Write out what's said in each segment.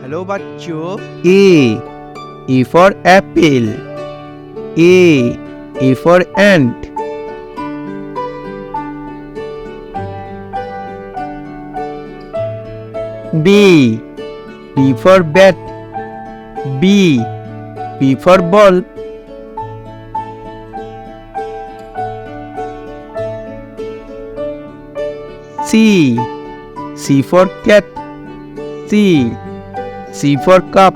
Hello बच्चों। A for apple. A for ant. B for bat. B for ball. C for cat. C for cup.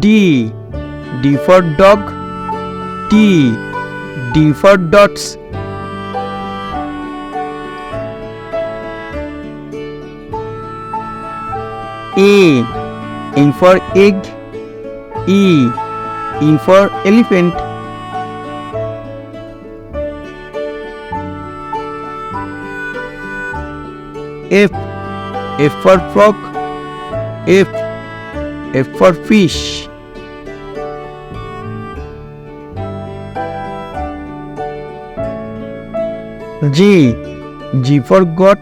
D for dog. D for dots. A for egg. E for elephant. F for frog. F for fish. G for goat.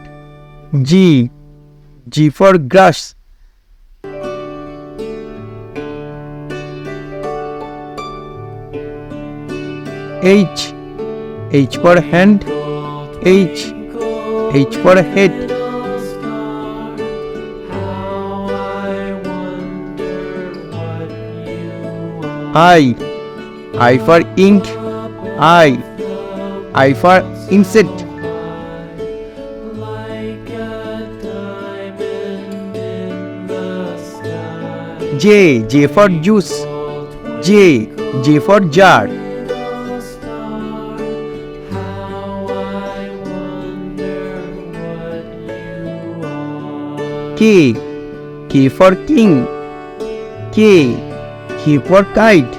G for grass. H for hand. H for head. I for ink. I for insect. J for juice. J for jar. K for king. K for kite.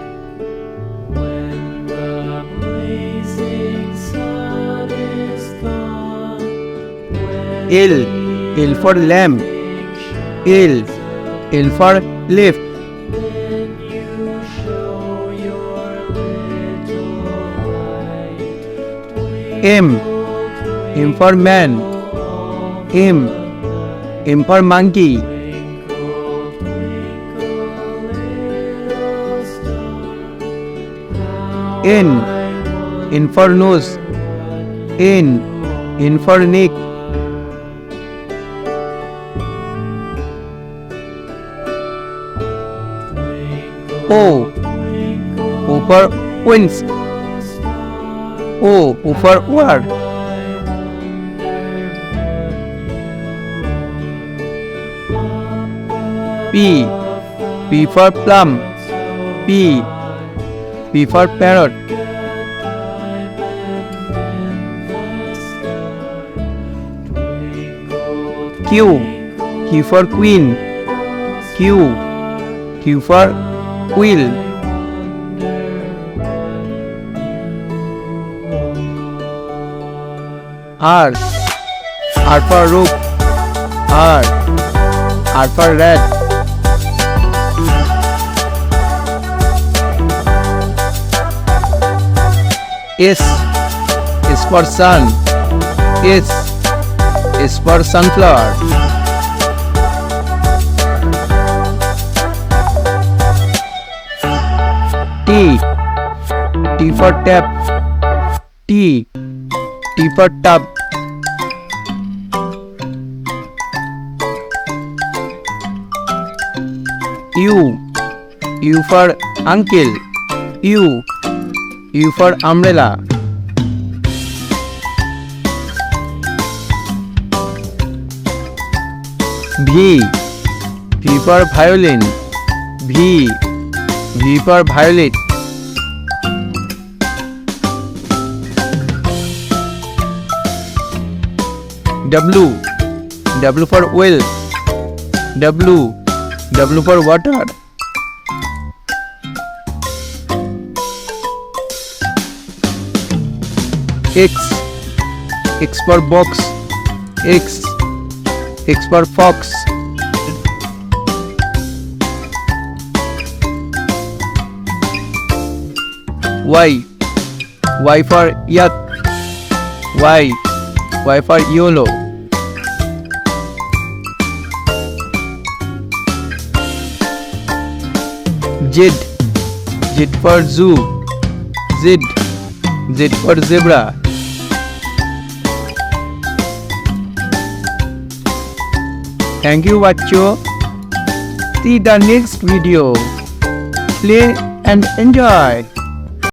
L for lamb. L for leaf. M for man. M for monkey. N for nose. N for neck. O for wings. O for word. P for plum. P for parrot. Q for queen. Q for quill. R for rook. R for rat. S for sun. S for sunflower. T for tap. T for tub. U for uncle. U for umbrella. V for violin. V for violet. W for well. W for water. X for box. X for fox. Y for yak. Y for YOLO. Z. Z for Zoo. Z. Z for Zebra. Thank you, Bacho. See the next video. Play and enjoy.